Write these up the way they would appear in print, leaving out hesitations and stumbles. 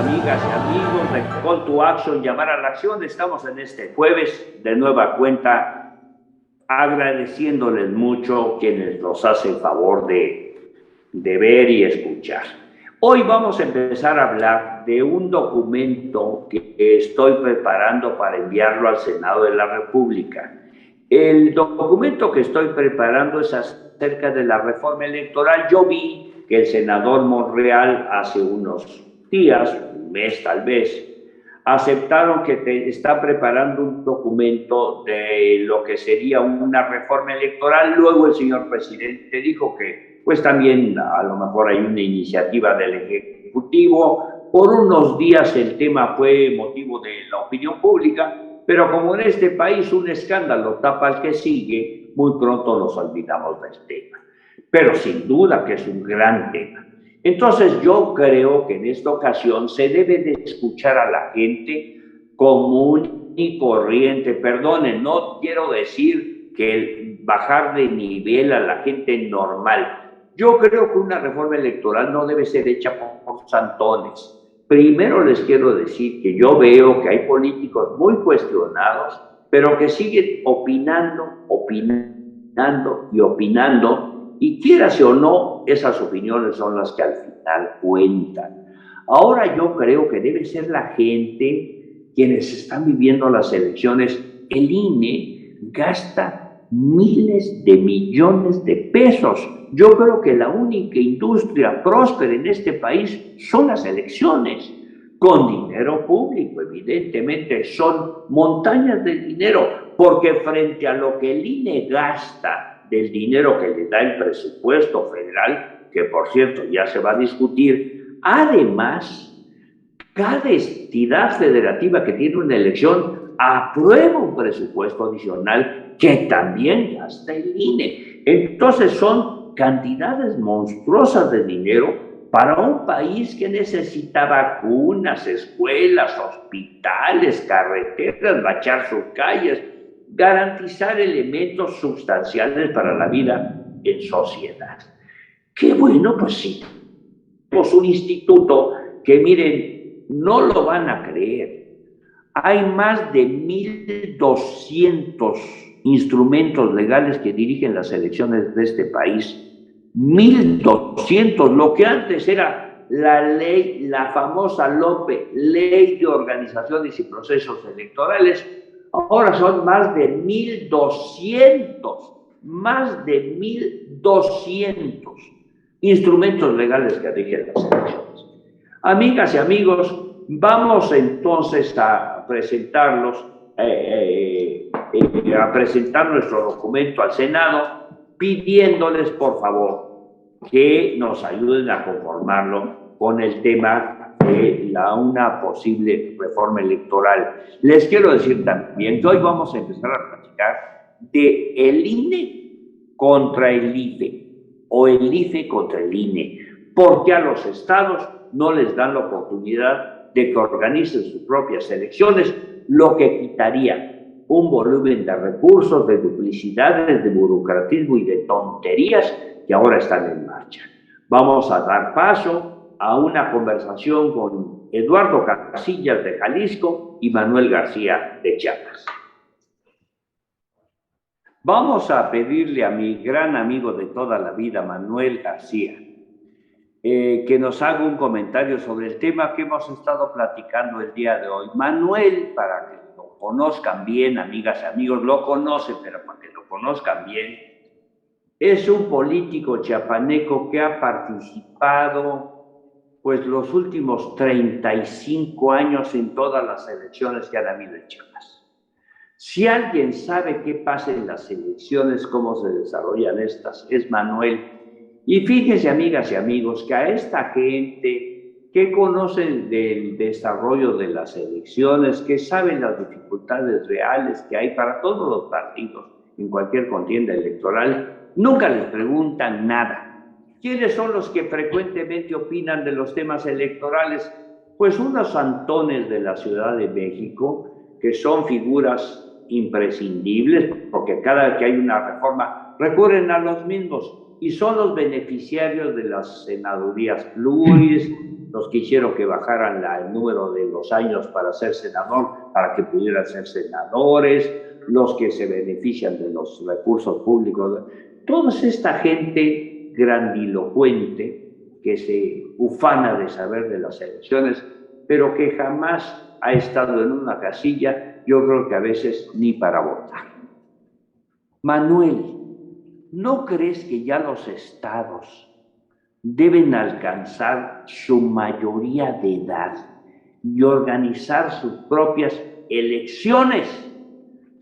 amigas y amigos de Call to Action, llamar a la acción. Estamos en este jueves de nueva cuenta agradeciéndoles mucho quienes nos hacen favor de ver y escuchar. Hoy vamos a empezar a hablar de un documento que estoy preparando para enviarlo al Senado de la República. El documento que estoy preparando es acerca de la reforma electoral. Yo vi que el senador Monreal hace unos días, un mes tal vez, aceptaron que está preparando un documento de lo que sería una reforma electoral. Luego el señor presidente dijo que pues también a lo mejor hay una iniciativa del Ejecutivo. Por unos días el tema fue motivo de la opinión pública, pero como en este país un escándalo tapa al que sigue, muy pronto nos olvidamos del tema. Pero sin duda que es un gran tema. Entonces yo creo que en esta ocasión se debe de escuchar a la gente común y corriente. Perdonen, no quiero decir que bajar de nivel a la gente normal. Yo creo que una reforma electoral no debe ser hecha por santones. Primero les quiero decir que yo veo que hay políticos muy cuestionados, pero que siguen opinando, y quierase o no, esas opiniones son las que al final cuentan. Ahora yo creo que debe ser la gente quienes están viviendo las elecciones. El INE gasta miles de millones de pesos. Yo creo que la única industria próspera en este país son las elecciones, con dinero público, evidentemente, son montañas de dinero, porque frente a lo que el INE gasta del dinero que le da el presupuesto federal, que por cierto ya se va a discutir, además, cada entidad federativa que tiene una elección aprueba un presupuesto adicional que también gasta el INE. Entonces son cantidades monstruosas de dinero para un país que necesita vacunas, escuelas, hospitales, carreteras, bachar sus calles, garantizar elementos sustanciales para la vida en sociedad. Qué bueno, pues sí, tenemos un instituto que, miren, no lo van a creer. Hay más de 1,200 instrumentos legales que dirigen las elecciones de este país. 1,200, lo que antes era la ley, la famosa LOPE, Ley de Organizaciones y Procesos Electorales, ahora son más de 1,200, más de 1,200 instrumentos legales que rigen las elecciones. Amigas y amigos, vamos entonces a presentarlos, a presentar nuestro documento al Senado, pidiéndoles por favor que nos ayuden a conformarlo con el tema de una posible reforma electoral. Les quiero decir también que hoy vamos a empezar a platicar de el INE contra el IFE o el IFE contra el INE, porque a los estados no les dan la oportunidad de que organicen sus propias elecciones, lo que quitaría un volumen de recursos, de duplicidades, de burocratismo y de tonterías que ahora están en marcha. Vamos a dar paso a una conversación con Eduardo Casillas de Jalisco y Manuel García de Chiapas. Vamos a pedirle a mi gran amigo de toda la vida, Manuel García, que nos haga un comentario sobre el tema que hemos estado platicando el día de hoy. Manuel, para que lo conozcan bien, amigas y amigos, lo conocen, pero para que lo conozcan bien, es un político chiapaneco que ha participado pues los últimos 35 años en todas las elecciones que han habido en Chiapas. Si alguien sabe qué pasa en las elecciones, cómo se desarrollan estas, es Manuel. Y fíjense, amigas y amigos, que a esta gente que conoce del desarrollo de las elecciones, que saben las dificultades reales que hay para todos los partidos en cualquier contienda electoral, nunca les preguntan nada. ¿Quiénes son los que frecuentemente opinan de los temas electorales? Pues unos santones de la Ciudad de México, que son figuras imprescindibles, porque cada vez que hay una reforma recurren a los mismos y son los beneficiarios de las senadurías pluris, los que hicieron que bajaran el número de los años para ser senador, para que pudieran ser senadores, los que se benefician de los recursos públicos. Toda esta gente grandilocuente que se ufana de saber de las elecciones, pero que jamás ha estado en una casilla, yo creo que a veces ni para votar. Manuel, ¿no crees que ya los estados deben alcanzar su mayoría de edad y organizar sus propias elecciones?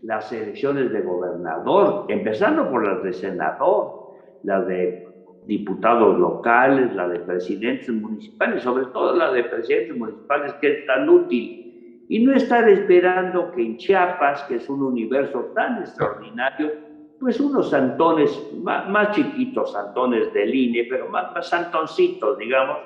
Las elecciones de gobernador, empezando por las de senador, las de diputados locales, la de presidentes municipales, sobre todo la de presidentes municipales, que es tan útil, y no estar esperando que en Chiapas, que es un universo tan extraordinario, pues unos santones, más chiquitos santones del INE, pero más santoncitos, digamos,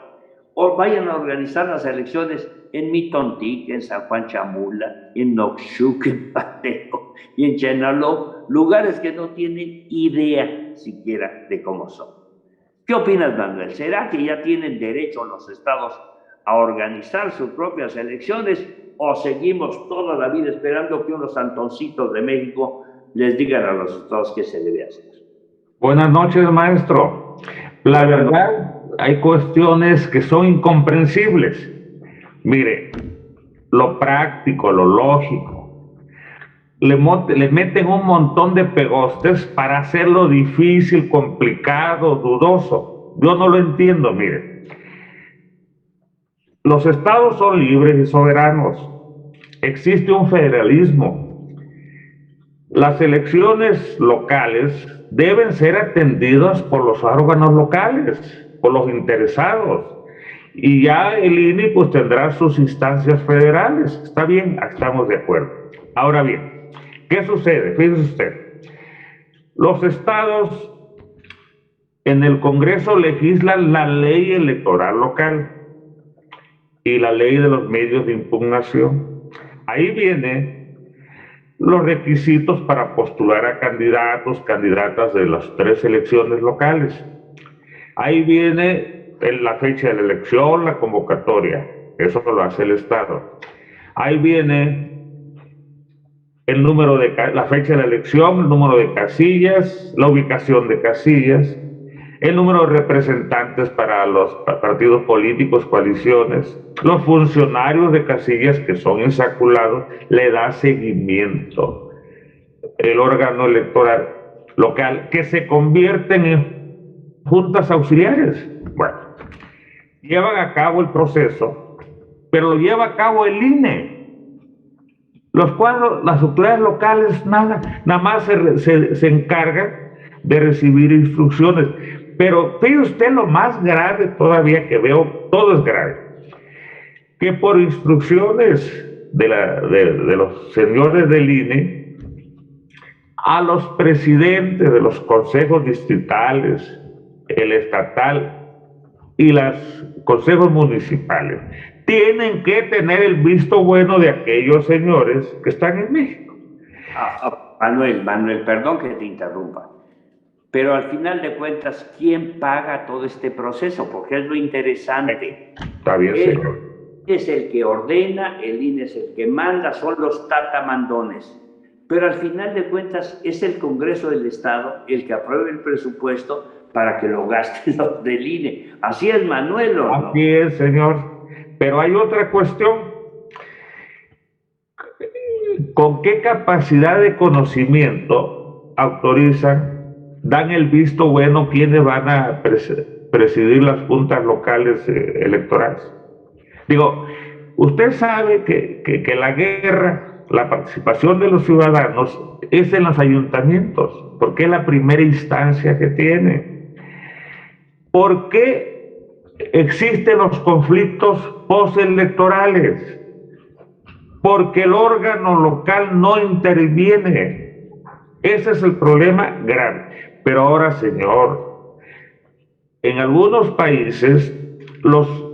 o vayan a organizar las elecciones en Mitontic, en San Juan Chamula, en Noxuc, en Pateo y en Chenaló, lugares que no tienen idea siquiera de cómo son. ¿Qué opinas, Manuel? ¿Será que ya tienen derecho los estados a organizar sus propias elecciones o seguimos toda la vida esperando que unos santoncitos de México les digan a los estados qué se debe hacer? Buenas noches, maestro. La verdad, hay cuestiones que son incomprensibles. Mire, lo práctico, lo lógico, le meten un montón de pegostes para hacerlo difícil, complicado, dudoso. Yo no lo entiendo, mire. Los estados son libres y soberanos. Existe un federalismo. Las elecciones locales deben ser atendidas por los órganos locales, por los interesados. Y ya el INE pues tendrá sus instancias federales. Está bien, estamos de acuerdo. Ahora bien, ¿qué sucede? Fíjese usted, los estados en el Congreso legislan la ley electoral local y la ley de los medios de impugnación. Ahí vienen los requisitos para postular a candidatos, candidatas de las 3 elecciones locales. Ahí viene la fecha de la elección, la convocatoria, eso lo hace el Estado. Ahí viene el número de la fecha de la elección, el número de casillas, la ubicación de casillas, el número de representantes para los partidos políticos, coaliciones, los funcionarios de casillas que son insaculados, le da seguimiento el órgano electoral local, que se convierten en juntas auxiliares. Bueno, llevan a cabo el proceso, pero lo lleva a cabo el INE. Los cuadros, las autoridades locales nada más se encargan de recibir instrucciones. Pero fíjese usted lo más grave todavía que veo, todo es grave, que por instrucciones de los señores del INE, a los presidentes de los consejos distritales, el estatal y los consejos municipales tienen que tener el visto bueno de aquellos señores que están en México. Manuel, perdón que te interrumpa, pero al final de cuentas, ¿quién paga todo este proceso? Porque es lo interesante. Está bien, señor. Es el que ordena, el INE es el que manda, son los tatamandones. Pero al final de cuentas es el Congreso del Estado el que apruebe el presupuesto para que lo gasten los del INE. Así es, Manuel, ¿o no? Así es, señor. Pero hay otra cuestión. ¿Con qué capacidad de conocimiento autorizan, dan el visto bueno quienes van a presidir las juntas locales electorales? Digo, usted sabe que la guerra, la participación de los ciudadanos es en los ayuntamientos, porque es la primera instancia que tiene. ¿Por qué existen los conflictos postelectorales? Porque el órgano local no interviene. Ese es el problema grave. Pero ahora, señor, en algunos países los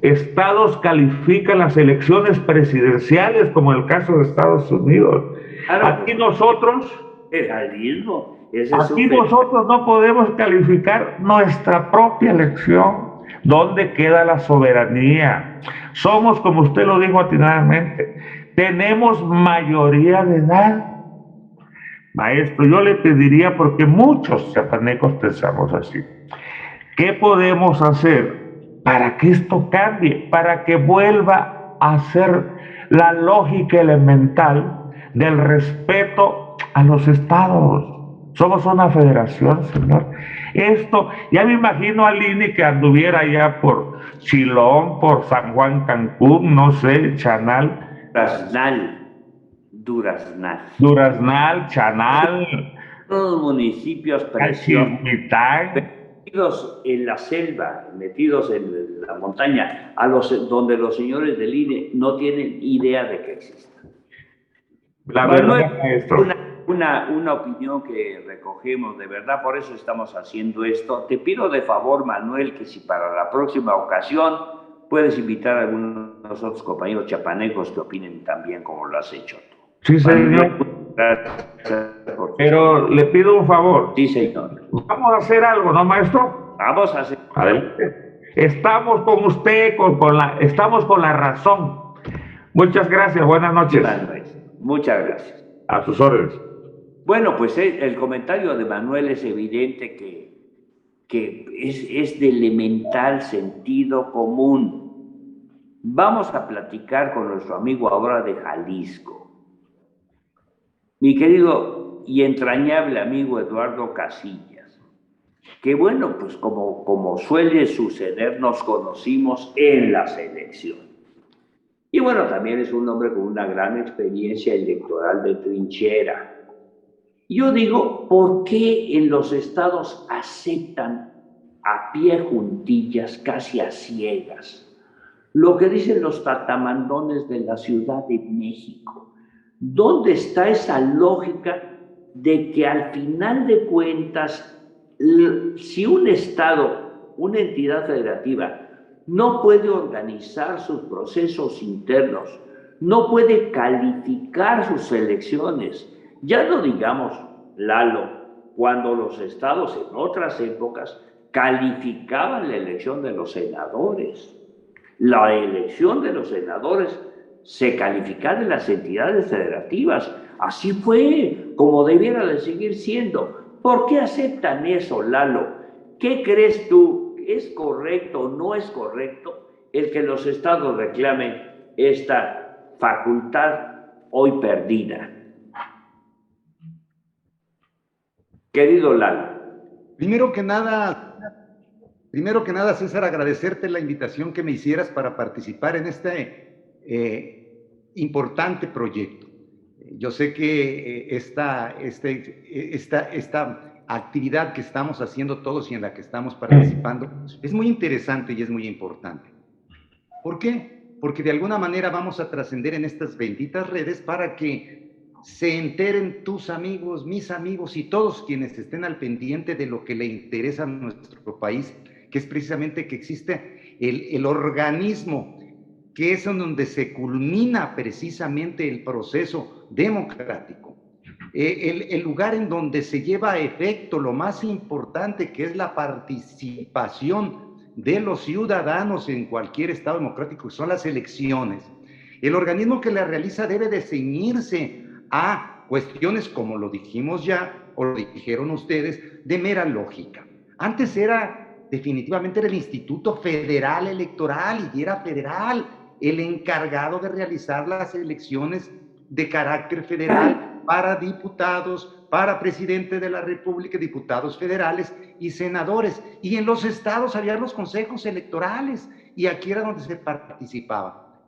estados califican las elecciones presidenciales, como en el caso de Estados Unidos. Claro, aquí nosotros, federalismo. Aquí nosotros no podemos calificar nuestra propia elección. ¿Dónde queda la soberanía? Somos, como usted lo dijo atinadamente, tenemos mayoría de edad. Maestro, yo le pediría, porque muchos chapanecos pensamos así, ¿qué podemos hacer para que esto cambie? Para que vuelva a ser la lógica elemental del respeto a los estados. Somos una federación, señor. Esto, ya me imagino a Lini que anduviera allá por Chilón, por San Juan, Cancún, no sé, Chanal. Duraznal. Duraznal, Chanal, Todos los municipios preciosos, metidos en la selva, metidos en la montaña, donde los señores del INE no tienen idea de que existen. La verdad, maestro. Una opinión que recogemos, de verdad, por eso estamos haciendo esto. Te pido de favor, Manuel, que si para la próxima ocasión puedes invitar a algunos de los otros compañeros chapanecos que opinen también como lo has hecho tú. Sí, señor. Pero le pido un favor. Sí, señor. Vamos a hacer algo, ¿no, maestro? Vamos a hacer. Adelante. Estamos con usted, estamos con la razón. Muchas gracias, buenas noches. Muchas gracias. A sus órdenes. Bueno, pues el comentario de Manuel es evidente que es de elemental sentido común. Vamos a platicar con nuestro amigo ahora de Jalisco. Mi querido y entrañable amigo Eduardo Casillas, que bueno, pues como suele suceder, nos conocimos en las elecciones. Y bueno, también es un hombre con una gran experiencia electoral de trinchera. Yo digo, ¿por qué en los estados aceptan a pie juntillas, casi a ciegas, lo que dicen los tatamandones de la Ciudad de México? ¿Dónde está esa lógica de que al final de cuentas, si un estado, una entidad federativa, no puede organizar sus procesos internos, no puede calificar sus elecciones? Ya no digamos, Lalo, cuando los estados en otras épocas calificaban la elección de los senadores. La elección de los senadores se calificaba en las entidades federativas. Así fue, como debiera de seguir siendo. ¿Por qué aceptan eso, Lalo? ¿Qué crees tú? ¿Es correcto o no es correcto el que los estados reclamen esta facultad hoy perdida? Querido Lalo. Primero que nada, César, agradecerte la invitación que me hicieras para participar en este importante proyecto. Yo sé que esta actividad que estamos haciendo todos y en la que estamos participando es muy interesante y es muy importante. ¿Por qué? Porque de alguna manera vamos a trascender en estas benditas redes para que se enteren tus amigos, mis amigos y todos quienes estén al pendiente de lo que le interesa a nuestro país, que es precisamente que existe el organismo, que es en donde se culmina precisamente el proceso democrático, el lugar en donde se lleva a efecto lo más importante, que es la participación de los ciudadanos en cualquier estado democrático, que son las elecciones. El organismo que la realiza debe de ceñirse a cuestiones, como lo dijimos ya, o lo dijeron ustedes, de mera lógica. Antes definitivamente era el Instituto Federal Electoral y era federal el encargado de realizar las elecciones de carácter federal para diputados, para presidente de la República, diputados federales y senadores. Y en los estados había los consejos electorales y aquí era donde se participaba.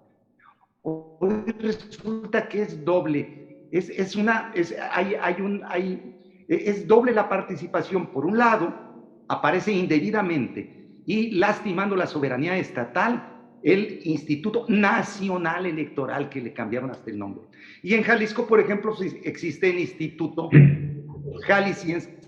Hoy resulta que es doble. Es doble la participación. Por un lado, aparece indebidamente y lastimando la soberanía estatal el Instituto Nacional Electoral, que le cambiaron hasta el nombre. Y en Jalisco, por ejemplo, existe el Instituto Jalisciense,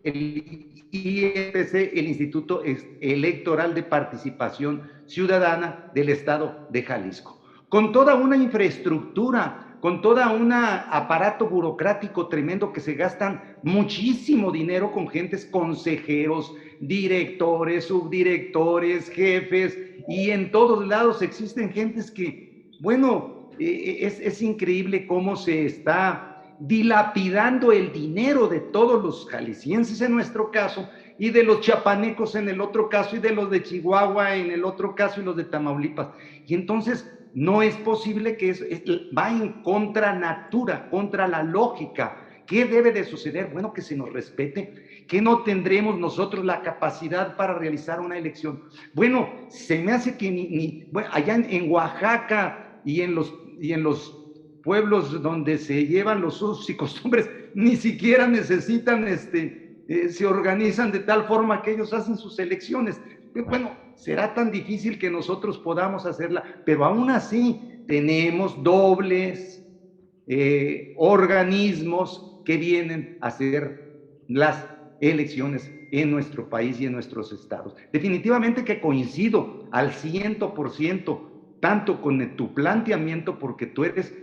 el IEPC, el Instituto Electoral de Participación Ciudadana del Estado de Jalisco, con toda una infraestructura con toda un aparato burocrático tremendo que se gastan muchísimo dinero con gentes, consejeros, directores, subdirectores, jefes, y en todos lados existen gentes que, bueno, es increíble cómo se está dilapidando el dinero de todos los jaliscienses en nuestro caso, y de los chiapanecos en el otro caso, y de los de Chihuahua en el otro caso, y los de Tamaulipas. Y entonces no es posible que va en contra natura, contra la lógica. ¿Qué debe de suceder? Bueno, que se nos respete, que no tendremos nosotros la capacidad para realizar una elección. Bueno, se me hace que bueno, allá en Oaxaca y en los pueblos donde se llevan los usos y costumbres, ni siquiera necesitan, se organizan de tal forma que ellos hacen sus elecciones. Bueno, será tan difícil que nosotros podamos hacerla, pero aún así tenemos dobles organismos que vienen a hacer las elecciones en nuestro país y en nuestros estados. Definitivamente que coincido al 100%, tanto con tu planteamiento, porque tú eres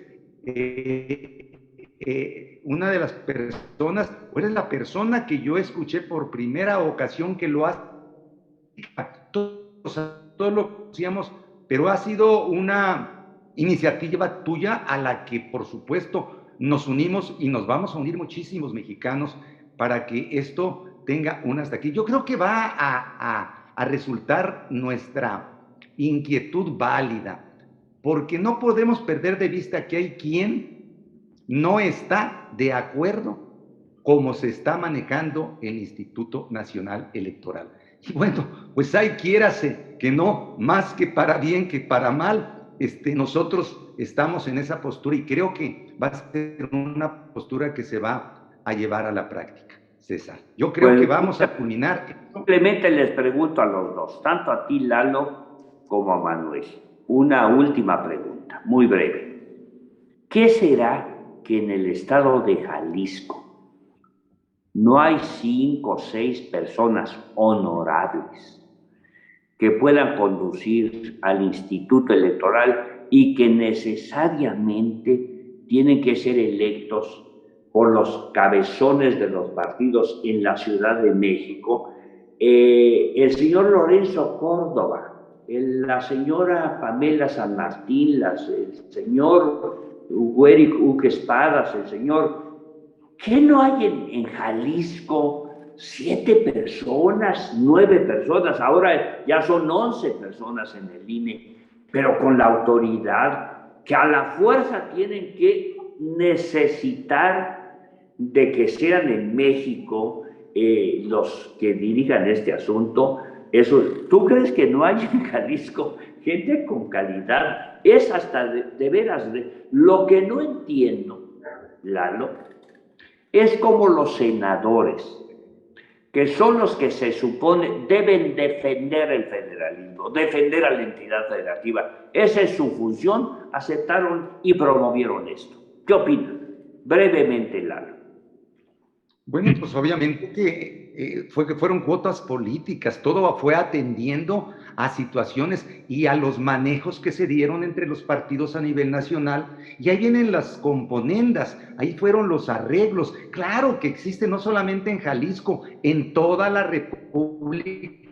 una de las personas, o eres la persona que yo escuché por primera ocasión que lo hace. Todos lo conocíamos, pero ha sido una iniciativa tuya a la que, por supuesto, nos unimos y nos vamos a unir muchísimos mexicanos para que esto tenga un hasta aquí. Yo creo que va a resultar nuestra inquietud válida, porque no podemos perder de vista que hay quien no está de acuerdo cómo se está manejando el Instituto Nacional Electoral. Y bueno, pues ahí quiérase que no, más que para bien que para mal, nosotros estamos en esa postura y creo que va a ser una postura que se va a llevar a la práctica, César. Yo creo que vamos a culminar. Simplemente les pregunto a los dos, tanto a ti, Lalo, como a Manuel, una última pregunta, muy breve. ¿Qué será que en el estado de Jalisco no hay 5 o 6 personas honorables que puedan conducir al Instituto Electoral y que necesariamente tienen que ser electos por los cabezones de los partidos en la Ciudad de México? El señor Lorenzo Córdoba, la señora Pamela San Martín, el señor Huéric Uque Espadas, el señor... ¿Qué no hay en Jalisco? 7 personas, 9 personas, ahora ya son 11 personas en el INE, pero con la autoridad que a la fuerza tienen que necesitar de que sean en México los que dirijan este asunto. ¿Tú crees que no hay en Jalisco gente con calidad? Es hasta de veras, lo que no entiendo, Lalo, es como los senadores, que son los que se supone deben defender el federalismo, defender a la entidad federativa. Esa es su función, aceptaron y promovieron esto. ¿Qué opinan? Brevemente, Lalo. Bueno, pues obviamente que fueron cuotas políticas, todo fue atendiendo a situaciones y a los manejos que se dieron entre los partidos a nivel nacional, y ahí vienen las componendas, ahí fueron los arreglos. Claro que existe no solamente en Jalisco, en toda la República,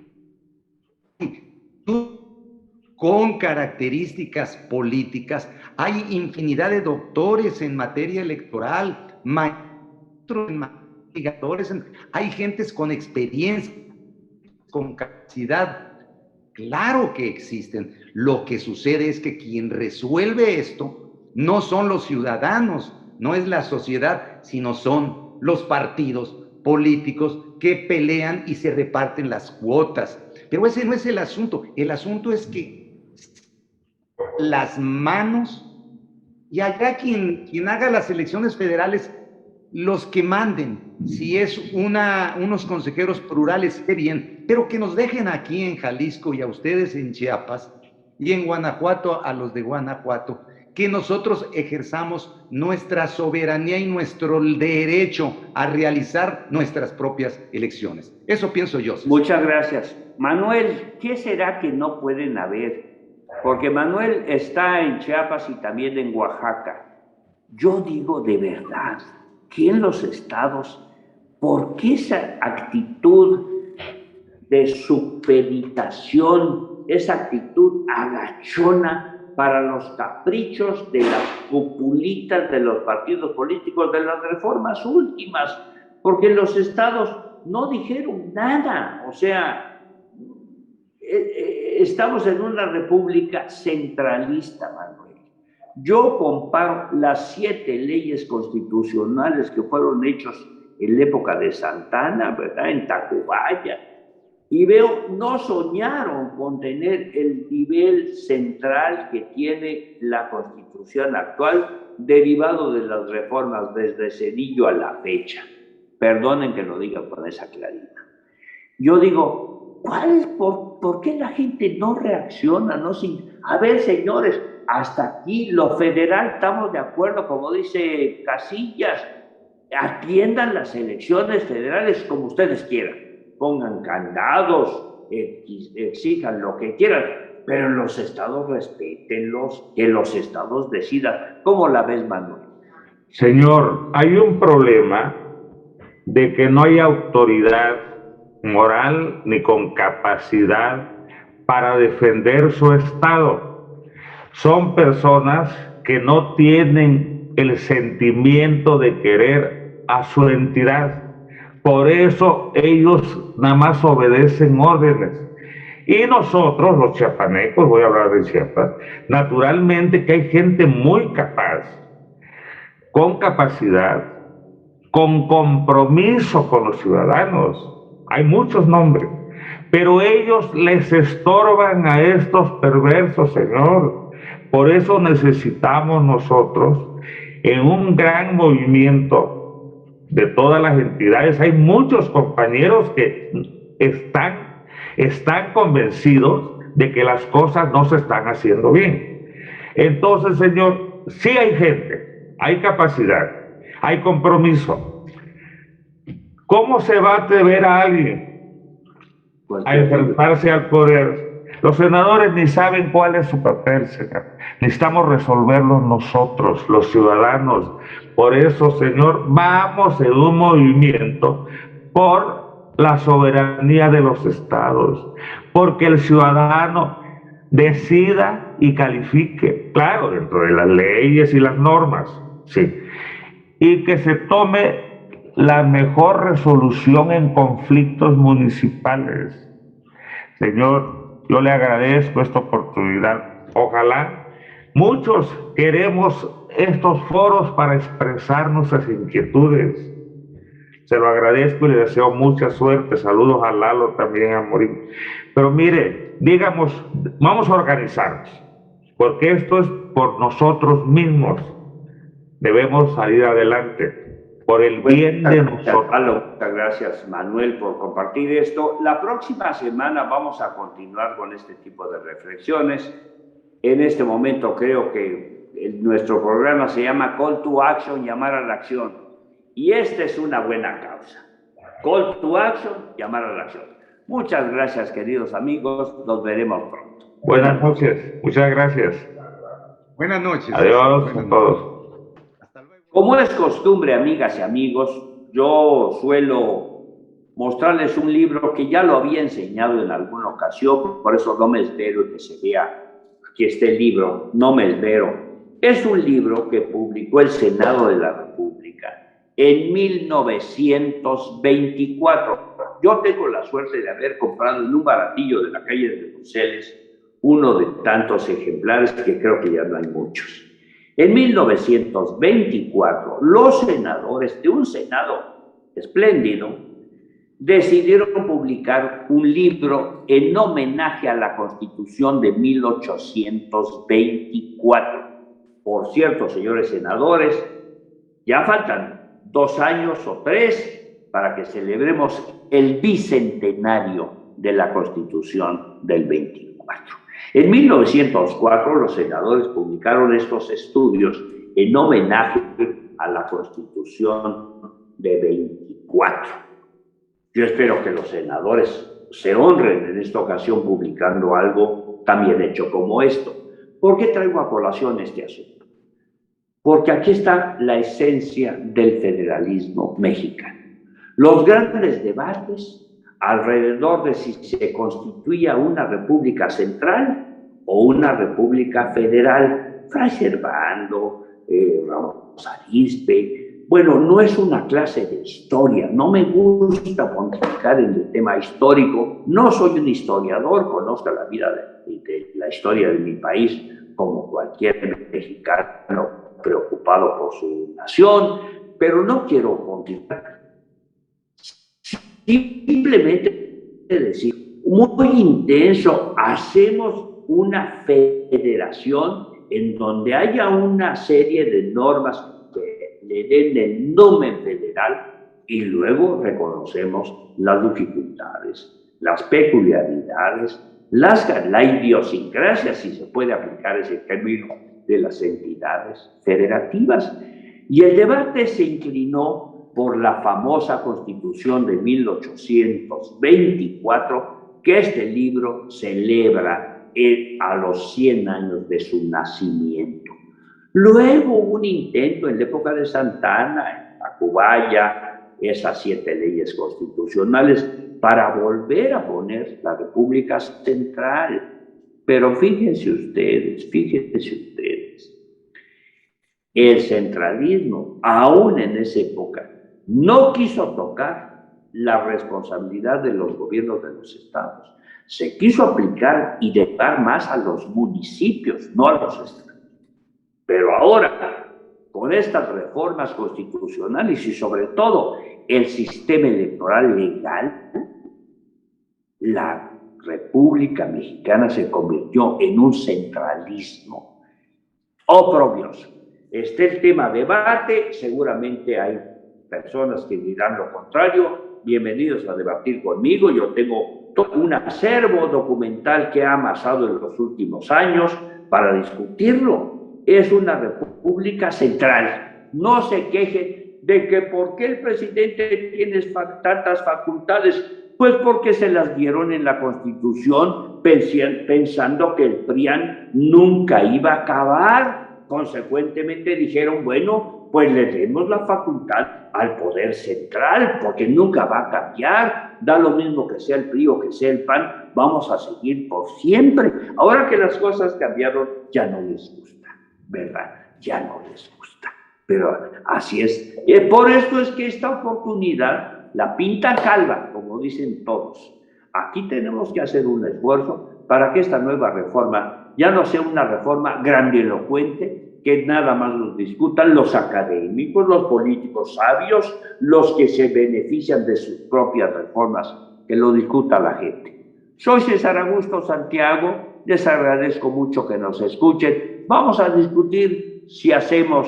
con características políticas. Hay infinidad de doctores en materia electoral, maestros en materia, hay gentes con experiencia, con capacidad. Claro que existen. Lo que sucede es que quien resuelve esto no son los ciudadanos, no es la sociedad, sino son los partidos políticos que pelean y se reparten las cuotas. Pero ese no es el asunto. El asunto es que las manos, y allá quien haga las elecciones federales, los que manden, si es unos consejeros plurales, esté bien, pero que nos dejen aquí en Jalisco y a ustedes en Chiapas y en Guanajuato a los de Guanajuato, que nosotros ejerzamos nuestra soberanía y nuestro derecho a realizar nuestras propias elecciones. Eso pienso yo. Muchas gracias. Manuel, ¿qué será que no pueden haber? Porque Manuel está en Chiapas y también en Oaxaca. yo digo de verdad que en los estados, ¿por qué esa actitud de supeditación, esa actitud agachona para los caprichos de las populitas de los partidos políticos de las reformas últimas? Porque los estados no dijeron nada, o sea, estamos en una república centralista, Manuel. Yo comparo las 7 leyes constitucionales que fueron hechas en la época de Santana, ¿verdad?, en Tacubaya, y veo, no soñaron con tener el nivel central que tiene la Constitución actual, derivado de las reformas desde Cedillo a la fecha. Perdonen que lo diga con esa claridad. Yo digo, ¿por qué la gente no reacciona? A ver, señores, hasta aquí lo federal estamos de acuerdo, como dice Casillas, atiendan las elecciones federales como ustedes quieran, pongan candados, exijan lo que quieran, pero los estados respétenlos, que los estados decidan. ¿Cómo la ves, Manuel? Señor, hay un problema de que no hay autoridad moral ni con capacidad para defender su estado. Son personas que no tienen el sentimiento de querer a su entidad. Por eso ellos nada más obedecen órdenes. Y nosotros, los chiapanecos, voy a hablar de Chiapas, naturalmente que hay gente muy capaz, con capacidad, con compromiso con los ciudadanos. Hay muchos nombres, pero ellos les estorban a estos perversos, señor. Por eso necesitamos nosotros, en un gran movimiento de todas las entidades, hay muchos compañeros que están convencidos de que las cosas no se están haciendo bien. Entonces, señor, sí hay gente, hay capacidad, hay compromiso. ¿Cómo se va a atrever a alguien a enfrentarse al poder? Los senadores ni saben cuál es su papel, señor. Necesitamos resolverlo nosotros, los ciudadanos. Por eso, señor, vamos en un movimiento por la soberanía de los estados, porque el ciudadano decida y califique, claro, dentro de las leyes y las normas, sí, y que se tome la mejor resolución en conflictos municipales. Señor, yo le agradezco esta oportunidad. Ojalá muchos queremos estos foros para expresar nuestras inquietudes. Se lo agradezco y le deseo mucha suerte. Saludos a Lalo, también a Morín. Pero mire, digamos, vamos a organizarnos, porque esto es por nosotros mismos. Debemos salir adelante, por el bien de nosotros. Muchas gracias, Manuel, por compartir esto. La próxima semana vamos a continuar con este tipo de reflexiones. En este momento creo que nuestro programa se llama Call to Action, llamar a la acción. Y esta es una buena causa. Call to Action, llamar a la acción. Muchas gracias, queridos amigos. Nos veremos pronto. Buenas noches. Muchas gracias. Buenas noches. Adiós a todos. Hasta luego. Como es costumbre, amigas y amigos, yo suelo mostrarles un libro que ya lo había enseñado en alguna ocasión, por eso no me esmero en que se vea. Aquí está el libro, no me esmero. Es un libro que publicó el Senado de la República en 1924. Yo tengo la suerte de haber comprado en un baratillo de la calle de Bruselas uno de tantos ejemplares que creo que ya no hay muchos. En 1924, los senadores de un Senado espléndido decidieron publicar un libro en homenaje a la Constitución de 1824. Por cierto, señores senadores, ya faltan 2 años o 3 para que celebremos el bicentenario de la Constitución del 24. En 1904, los senadores publicaron estos estudios en homenaje a la Constitución de 24. Yo espero que los senadores se honren en esta ocasión publicando algo tan bien hecho como esto. ¿Por qué traigo a colación este asunto? porque aquí está la esencia del federalismo mexicano. Los grandes debates alrededor de si se constituía una república central o una república federal. Fray Servando, Ramos Arizpe. Bueno, no es una clase de historia, no me gusta pontificar en el tema histórico, no soy un historiador, conozco la vida de la historia de mi país como cualquier mexicano preocupado por su nación, pero no quiero pontificar. Simplemente decir, muy intenso, hacemos una federación en donde haya una serie de normas que le den el nombre federal y luego reconocemos las dificultades, las peculiaridades, la idiosincrasia, si se puede aplicar ese término, de las entidades federativas. Y el debate se inclinó por la famosa Constitución de 1824, que este libro celebra a los 100 años de su nacimiento. Luego hubo un intento en la época de Santa Anna, en Tacubaya, esas 7 leyes constitucionales, para volver a poner la República Central. Pero fíjense ustedes, el centralismo, aún en esa época, no quiso tocar la responsabilidad de los gobiernos de los estados. Se quiso aplicar y dejar más a los municipios, no a los estados. Pero ahora, con estas reformas constitucionales y sobre todo el sistema electoral legal, la República Mexicana se convirtió en un centralismo oprobioso. Está el tema debate, seguramente hay personas que dirán lo contrario, bienvenidos a debatir conmigo, yo tengo todo un acervo documental que ha amasado en los últimos años para discutirlo. Es una república central, no se quejen de que por qué el presidente tiene tantas facultades, pues porque se las dieron en la Constitución pensando que el PRIAN nunca iba a acabar. Consecuentemente dijeron, bueno, pues le demos la facultad al poder central, porque nunca va a cambiar, da lo mismo que sea el PRI o que sea el PAN, vamos a seguir por siempre. Ahora que las cosas cambiaron, ya no les gusta, ¿verdad? Ya no les gusta, pero así es. Por esto es que esta oportunidad la pinta calva, como dicen todos. Aquí tenemos que hacer un esfuerzo para que esta nueva reforma ya no sea una reforma grandilocuente, que nada más los discutan los académicos, los políticos sabios, los que se benefician de sus propias reformas, que lo discuta la gente. Soy César Augusto Santiago, les agradezco mucho que nos escuchen. Vamos a discutir si hacemos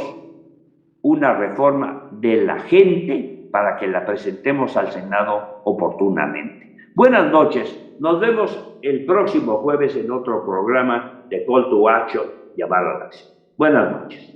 una reforma de la gente para que la presentemos al Senado oportunamente. Buenas noches, nos vemos el próximo jueves en otro programa de Call to Action, llamado a la acción. Buenas noches.